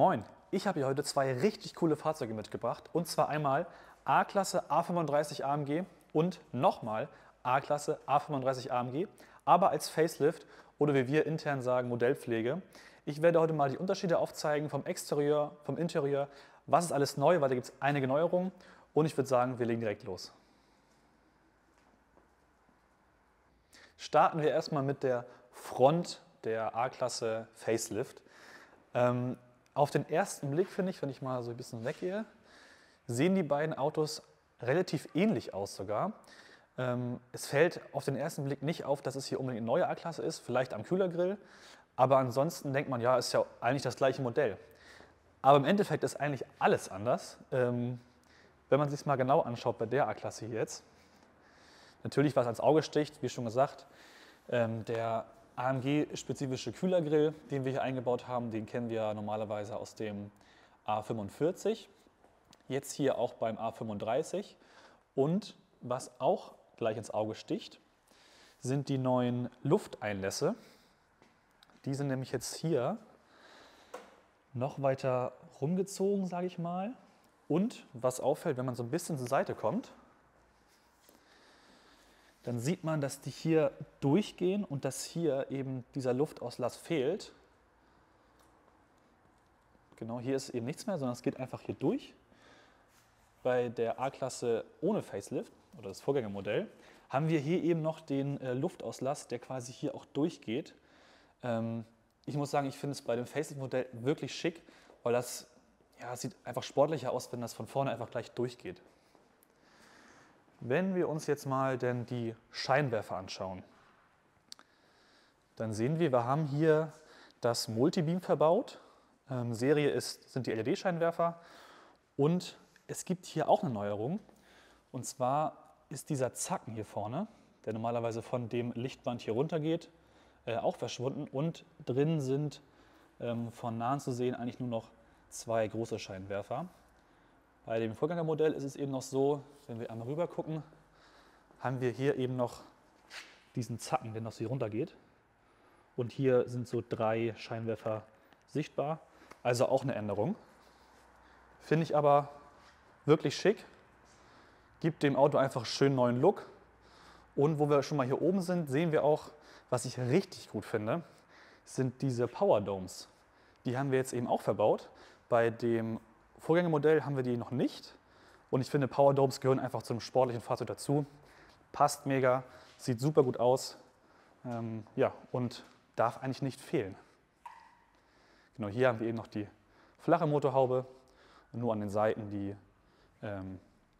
Moin, ich habe hier heute zwei richtig coole Fahrzeuge mitgebracht. Und zwar einmal A-Klasse A35 AMG und nochmal A-Klasse A35 AMG, aber als Facelift oder wie wir intern sagen, Modellpflege. Ich werde heute mal die Unterschiede aufzeigen vom Exterieur, vom Interieur, was ist alles neu, weil da gibt es einige Neuerungen. Und ich würde sagen, wir legen direkt los. Starten wir erstmal mit der Front der A-Klasse Facelift. Auf den ersten Blick finde ich, wenn ich mal so ein bisschen weggehe, sehen die beiden Autos relativ ähnlich aus sogar. Es fällt auf den ersten Blick nicht auf, dass es hier unbedingt eine neue A-Klasse ist, vielleicht am Kühlergrill, aber ansonsten denkt man, ja, ist ja eigentlich das gleiche Modell. Aber im Endeffekt ist eigentlich alles anders, wenn man sich es mal genau anschaut bei der A-Klasse hier jetzt. Natürlich, was ans Auge sticht, wie schon gesagt, der AMG-spezifische Kühlergrill, den wir hier eingebaut haben, den kennen wir normalerweise aus dem A45, jetzt hier auch beim A35. Und was auch gleich ins Auge sticht, sind die neuen Lufteinlässe. Die sind nämlich jetzt hier noch weiter rumgezogen, sage ich mal. Und was auffällt, wenn man so ein bisschen zur Seite kommt, dann sieht man, dass die hier durchgehen und dass hier eben dieser Luftauslass fehlt. Genau, hier ist eben nichts mehr, sondern es geht einfach hier durch. Bei der A-Klasse ohne Facelift oder das Vorgängermodell haben wir hier eben noch den Luftauslass, der quasi hier auch durchgeht. Ich muss sagen, ich finde es bei dem Facelift-Modell wirklich schick, weil das sieht einfach sportlicher aus, wenn das von vorne einfach gleich durchgeht. Wenn wir uns jetzt mal denn die Scheinwerfer anschauen, dann sehen wir haben hier das Multibeam verbaut. Serie sind die LED-Scheinwerfer und es gibt hier auch eine Neuerung. Und zwar ist dieser Zacken hier vorne, der normalerweise von dem Lichtband hier runter geht, auch verschwunden. Und drin sind von nahen zu sehen eigentlich nur noch zwei große Scheinwerfer. Bei dem Vorgängermodell ist es eben noch so, wenn wir einmal rüber gucken, haben wir hier eben noch diesen Zacken, der noch so hier runter geht. Und hier sind so drei Scheinwerfer sichtbar, also auch eine Änderung. Finde ich aber wirklich schick, gibt dem Auto einfach einen schönen neuen Look. Und wo wir schon mal hier oben sind, sehen wir auch, was ich richtig gut finde, sind diese Power Domes. Die haben wir jetzt eben auch verbaut. Bei dem Vorgängermodell haben wir die noch nicht und ich finde, Power Domes gehören einfach zum sportlichen Fahrzeug dazu. Passt mega, sieht super gut aus und darf eigentlich nicht fehlen. Genau, hier haben wir eben noch die flache Motorhaube und nur an den Seiten die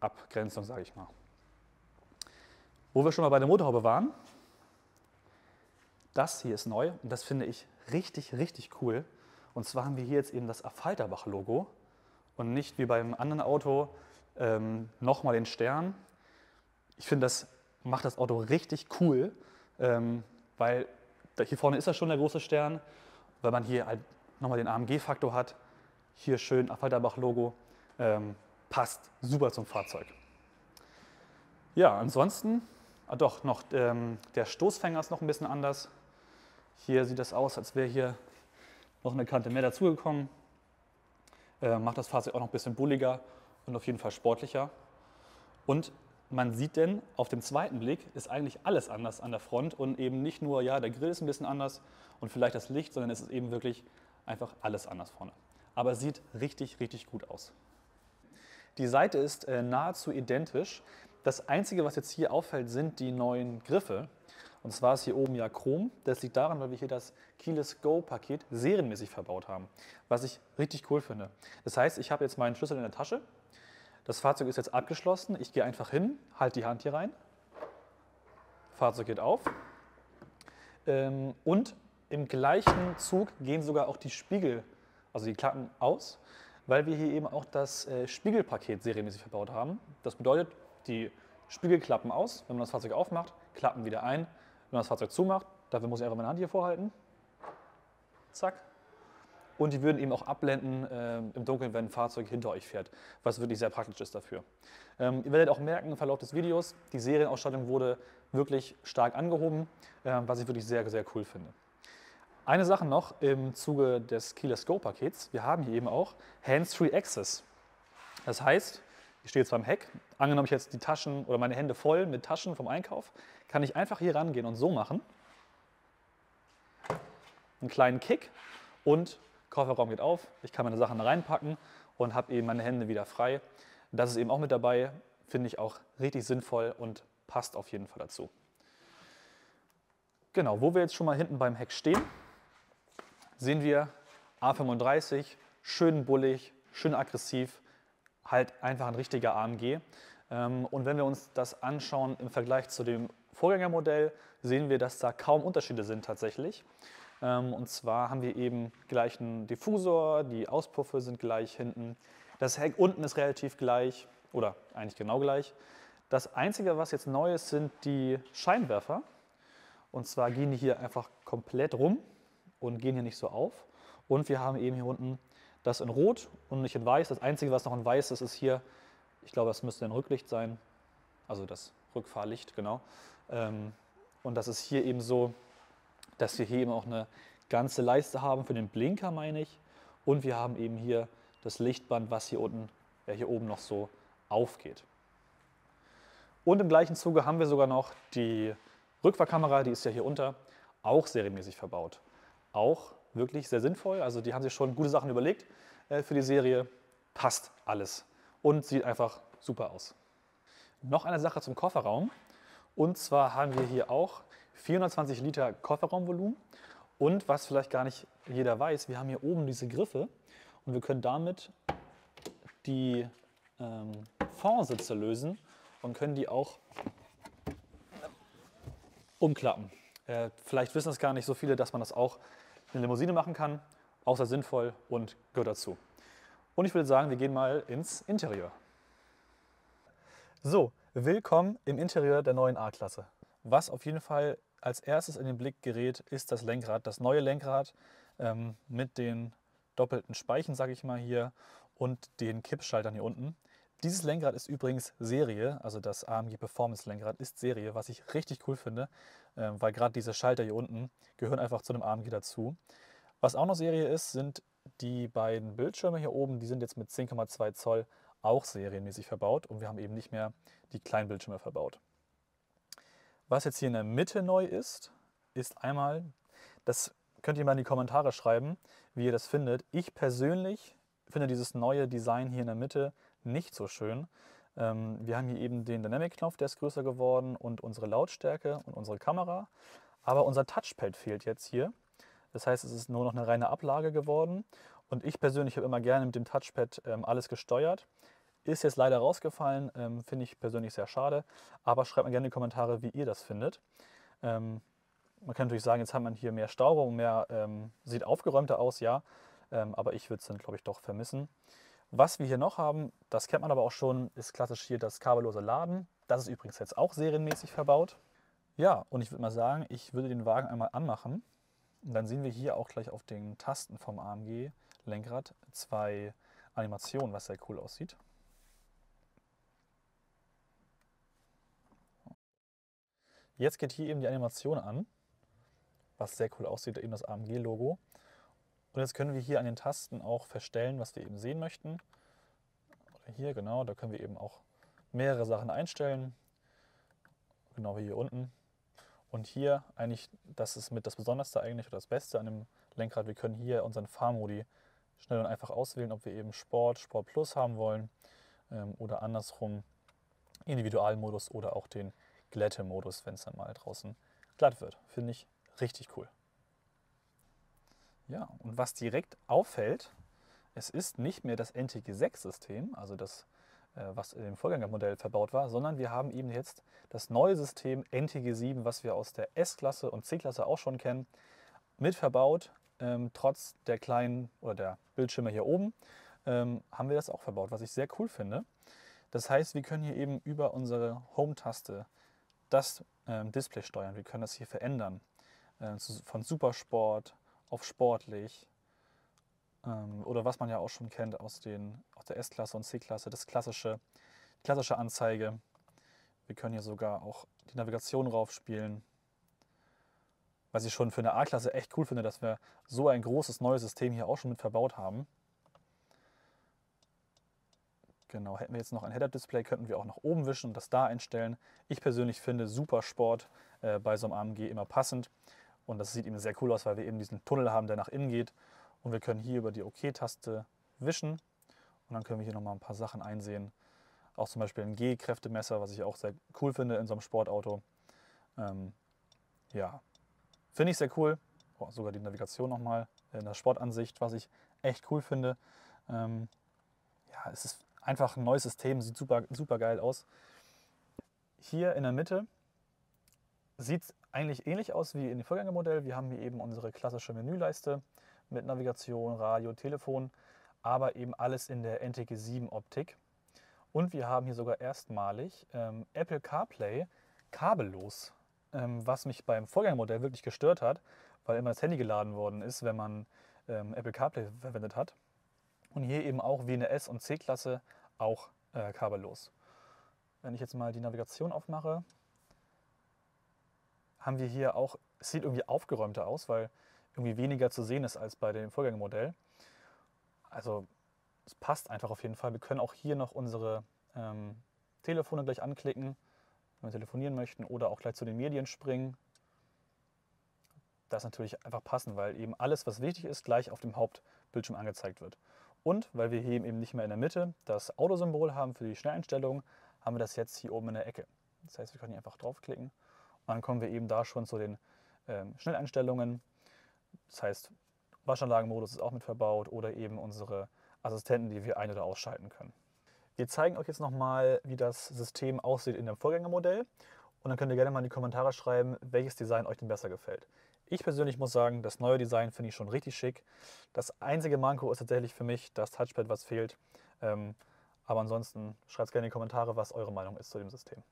Abgrenzung, sage ich mal. Wo wir schon mal bei der Motorhaube waren, das hier ist neu und das finde ich richtig, richtig cool. Und zwar haben wir hier jetzt eben das Affalterbach-Logo. Und nicht wie beim anderen Auto nochmal den Stern. Ich finde, das macht das Auto richtig cool, weil hier vorne ist ja schon der große Stern, weil man hier halt nochmal den AMG-Faktor hat. Hier schön Affalterbach-Logo, passt super zum Fahrzeug. Ja, ansonsten, der Stoßfänger ist noch ein bisschen anders. Hier sieht das aus, als wäre hier noch eine Kante mehr dazugekommen. Macht das Fahrzeug auch noch ein bisschen bulliger und auf jeden Fall sportlicher. Und man sieht denn, auf dem zweiten Blick ist eigentlich alles anders an der Front und eben nicht nur, ja, der Grill ist ein bisschen anders und vielleicht das Licht, sondern es ist eben wirklich einfach alles anders vorne. Aber es sieht richtig, richtig gut aus. Die Seite ist nahezu identisch. Das Einzige, was jetzt hier auffällt, sind die neuen Griffe. Und zwar ist hier oben ja Chrom. Das liegt daran, weil wir hier das Keyless Go-Paket serienmäßig verbaut haben, was ich richtig cool finde. Das heißt, ich habe jetzt meinen Schlüssel in der Tasche, das Fahrzeug ist jetzt abgeschlossen, ich gehe einfach hin, halte die Hand hier rein, Fahrzeug geht auf und im gleichen Zug gehen sogar auch die Spiegel, also die Klappen aus, weil wir hier eben auch das Spiegelpaket serienmäßig verbaut haben. Das bedeutet, die Spiegel klappen aus, wenn man das Fahrzeug aufmacht, klappen wieder ein. Wenn man das Fahrzeug zumacht, dafür muss ich einfach meine Hand hier vorhalten. Zack. Und die würden eben auch abblenden im Dunkeln, wenn ein Fahrzeug hinter euch fährt, was wirklich sehr praktisch ist dafür. Ihr werdet auch merken im Verlauf des Videos, die Serienausstattung wurde wirklich stark angehoben, was ich wirklich sehr, sehr cool finde. Eine Sache noch im Zuge des Keyless Go Pakets. Wir haben hier eben auch Hands-Free Access. Das heißt, ich stehe jetzt beim Heck, angenommen ich jetzt die Taschen oder meine Hände voll mit Taschen vom Einkauf, kann ich einfach hier rangehen und so machen. Einen kleinen Kick und Kofferraum geht auf. Ich kann meine Sachen reinpacken und habe eben meine Hände wieder frei. Das ist eben auch mit dabei, finde ich auch richtig sinnvoll und passt auf jeden Fall dazu. Genau, wo wir jetzt schon mal hinten beim Heck stehen, sehen wir A35, schön bullig, schön aggressiv, halt einfach ein richtiger AMG. Und wenn wir uns das anschauen im Vergleich zu dem Vorgängermodell, sehen wir, dass da kaum Unterschiede sind tatsächlich. Und zwar haben wir eben gleichen Diffusor, die Auspuffe sind gleich hinten. Das Heck unten ist relativ gleich oder eigentlich genau gleich. Das Einzige, was jetzt neu ist, sind die Scheinwerfer. Und zwar gehen die hier einfach komplett rum und gehen hier nicht so auf. Und wir haben eben hier unten das in Rot und nicht in Weiß. Das Einzige, was noch in Weiß ist, ist hier, ich glaube, das müsste ein Rücklicht sein. Also das Rückfahrlicht, genau. Und das ist hier eben so, dass wir hier eben auch eine ganze Leiste haben für den Blinker, meine ich. Und wir haben eben hier das Lichtband, was hier unten, hier oben noch so aufgeht. Und im gleichen Zuge haben wir sogar noch die Rückfahrkamera, die ist ja hier unter, auch serienmäßig verbaut. Auch wirklich sehr sinnvoll, also die haben sich schon gute Sachen überlegt für die Serie. Passt alles und sieht einfach super aus. Noch eine Sache zum Kofferraum. Und zwar haben wir hier auch 420 Liter Kofferraumvolumen. Und was vielleicht gar nicht jeder weiß, wir haben hier oben diese Griffe und wir können damit die Fondsitze lösen und können die auch umklappen. Vielleicht wissen es gar nicht so viele, dass man das auch in der Limousine machen kann. Auch sehr sinnvoll und gehört dazu. Und ich würde sagen, wir gehen mal ins Interieur. So, willkommen im Interieur der neuen A-Klasse. Was auf jeden Fall als erstes in den Blick gerät, ist das Lenkrad. Das neue Lenkrad mit den doppelten Speichen, sage ich mal hier, und den Kippschaltern hier unten. Dieses Lenkrad ist übrigens Serie, also das AMG Performance Lenkrad ist Serie, was ich richtig cool finde, weil gerade diese Schalter hier unten gehören einfach zu einem AMG dazu. Was auch noch Serie ist, sind die beiden Bildschirme hier oben, die sind jetzt mit 10,2 Zoll auch serienmäßig verbaut und wir haben eben nicht mehr die kleinen Bildschirme verbaut. Was jetzt hier in der Mitte neu ist, ist einmal, das könnt ihr mal in die Kommentare schreiben, wie ihr das findet. Ich persönlich finde dieses neue Design hier in der Mitte nicht so schön. Wir haben hier eben den Dynamic-Knopf, der ist größer geworden und unsere Lautstärke und unsere Kamera. Aber unser Touchpad fehlt jetzt hier. Das heißt, es ist nur noch eine reine Ablage geworden. Und ich persönlich habe immer gerne mit dem Touchpad alles gesteuert. Ist jetzt leider rausgefallen, finde ich persönlich sehr schade. Aber schreibt mir gerne in die Kommentare, wie ihr das findet. Man kann natürlich sagen, jetzt hat man hier mehr Stauraum, sieht aufgeräumter aus, ja. Aber ich würde es dann, glaube ich, doch vermissen. Was wir hier noch haben, das kennt man aber auch schon, ist klassisch hier das kabellose Laden. Das ist übrigens jetzt auch serienmäßig verbaut. Ja, und ich würde mal sagen, ich würde den Wagen einmal anmachen. Und dann sehen wir hier auch gleich auf den Tasten vom AMG Lenkrad zwei Animationen, was sehr cool aussieht. Jetzt geht hier eben die Animation an, was sehr cool aussieht, eben das AMG-Logo. Und jetzt können wir hier an den Tasten auch verstellen, was wir eben sehen möchten. Oder hier, genau, da können wir eben auch mehrere Sachen einstellen. Genau wie hier unten. Und hier eigentlich, das ist mit das Besonderste eigentlich oder das Beste an dem Lenkrad, wir können hier unseren Fahrmodi schnell und einfach auswählen, ob wir eben Sport, Sport Plus haben wollen oder andersrum Individualmodus oder auch den Glätte-Modus, wenn es dann mal draußen glatt wird. Finde ich richtig cool. Ja, und was direkt auffällt, es ist nicht mehr das NTG6-System, also das, was in dem Vorgängermodell verbaut war, sondern wir haben eben jetzt das neue System NTG7, was wir aus der S-Klasse und C-Klasse auch schon kennen, mit verbaut. Trotz der kleinen oder der Bildschirme hier oben haben wir das auch verbaut, was ich sehr cool finde. Das heißt, wir können hier eben über unsere Home-Taste das Display steuern. Wir können das hier verändern, von Supersport auf sportlich oder was man ja auch schon kennt aus der S-Klasse und C-Klasse, das klassische Anzeige. Wir können hier sogar auch die Navigation raufspielen Was ich schon für eine A-Klasse echt cool finde, dass wir so ein großes neues System hier auch schon mit verbaut haben. Genau, hätten wir jetzt noch ein Head-Up-Display, könnten wir auch nach oben wischen und das da einstellen. Ich persönlich finde Super Sport bei so einem AMG immer passend. Und das sieht eben sehr cool aus, weil wir eben diesen Tunnel haben, der nach innen geht. Und wir können hier über die OK-Taste wischen. Und dann können wir hier nochmal ein paar Sachen einsehen. Auch zum Beispiel ein G-Kräftemesser, was ich auch sehr cool finde in so einem Sportauto. Ja, finde ich sehr cool. Oh, sogar die Navigation nochmal in der Sportansicht, was ich echt cool finde. Ja, es ist einfach ein neues System, sieht super, super geil aus. Hier in der Mitte sieht es eigentlich ähnlich aus wie in dem Vorgängermodell. Wir haben hier eben unsere klassische Menüleiste mit Navigation, Radio, Telefon, aber eben alles in der NTG 7 Optik. Und wir haben hier sogar erstmalig Apple CarPlay kabellos, was mich beim Vorgängermodell wirklich gestört hat, weil immer das Handy geladen worden ist, wenn man Apple CarPlay verwendet hat. Und hier eben auch wie eine S- und C-Klasse auch kabellos. Wenn ich jetzt mal die Navigation aufmache, haben wir hier auch, es sieht irgendwie aufgeräumter aus, weil irgendwie weniger zu sehen ist als bei dem Vorgängermodell. Also es passt einfach auf jeden Fall. Wir können auch hier noch unsere Telefone gleich anklicken, wenn wir telefonieren möchten oder auch gleich zu den Medien springen. Das ist natürlich einfach passend, weil eben alles, was wichtig ist, gleich auf dem Hauptbildschirm angezeigt wird. Und weil wir hier eben nicht mehr in der Mitte das Autosymbol haben für die Schnelleinstellungen, haben wir das jetzt hier oben in der Ecke. Das heißt, wir können hier einfach draufklicken und dann kommen wir eben da schon zu den Schnelleinstellungen. Das heißt, Waschanlagenmodus ist auch mit verbaut oder eben unsere Assistenten, die wir ein- oder ausschalten können. Wir zeigen euch jetzt nochmal, wie das System aussieht in dem Vorgängermodell und dann könnt ihr gerne mal in die Kommentare schreiben, welches Design euch denn besser gefällt. Ich persönlich muss sagen, das neue Design finde ich schon richtig schick. Das einzige Manko ist tatsächlich für mich das Touchpad, was fehlt. Aber ansonsten schreibt gerne in die Kommentare, was eure Meinung ist zu dem System.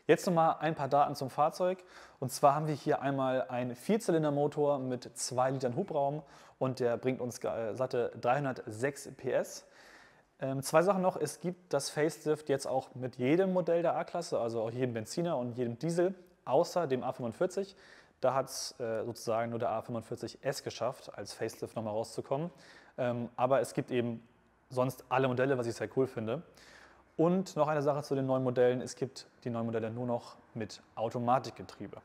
Jetzt nochmal ein paar Daten zum Fahrzeug. Und zwar haben wir hier einmal einen Vierzylindermotor mit 2 Litern Hubraum und der bringt uns satte 306 PS. Zwei Sachen noch, es gibt das Facelift jetzt auch mit jedem Modell der A-Klasse, also auch jedem Benziner und jedem Diesel, außer dem A45. Da hat es sozusagen nur der A45S geschafft, als Facelift nochmal rauszukommen. Aber es gibt eben sonst alle Modelle, was ich sehr cool finde. Und noch eine Sache zu den neuen Modellen, es gibt die neuen Modelle nur noch mit Automatikgetriebe.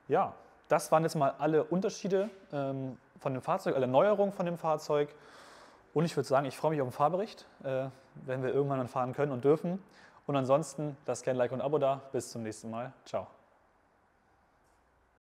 Ja, das waren jetzt mal alle Unterschiede von dem Fahrzeug, alle Neuerungen von dem Fahrzeug. Und ich würde sagen, ich freue mich auf den Fahrbericht, wenn wir irgendwann dann fahren können und dürfen. Und ansonsten lasst gerne ein Like und ein Abo da. Bis zum nächsten Mal. Ciao.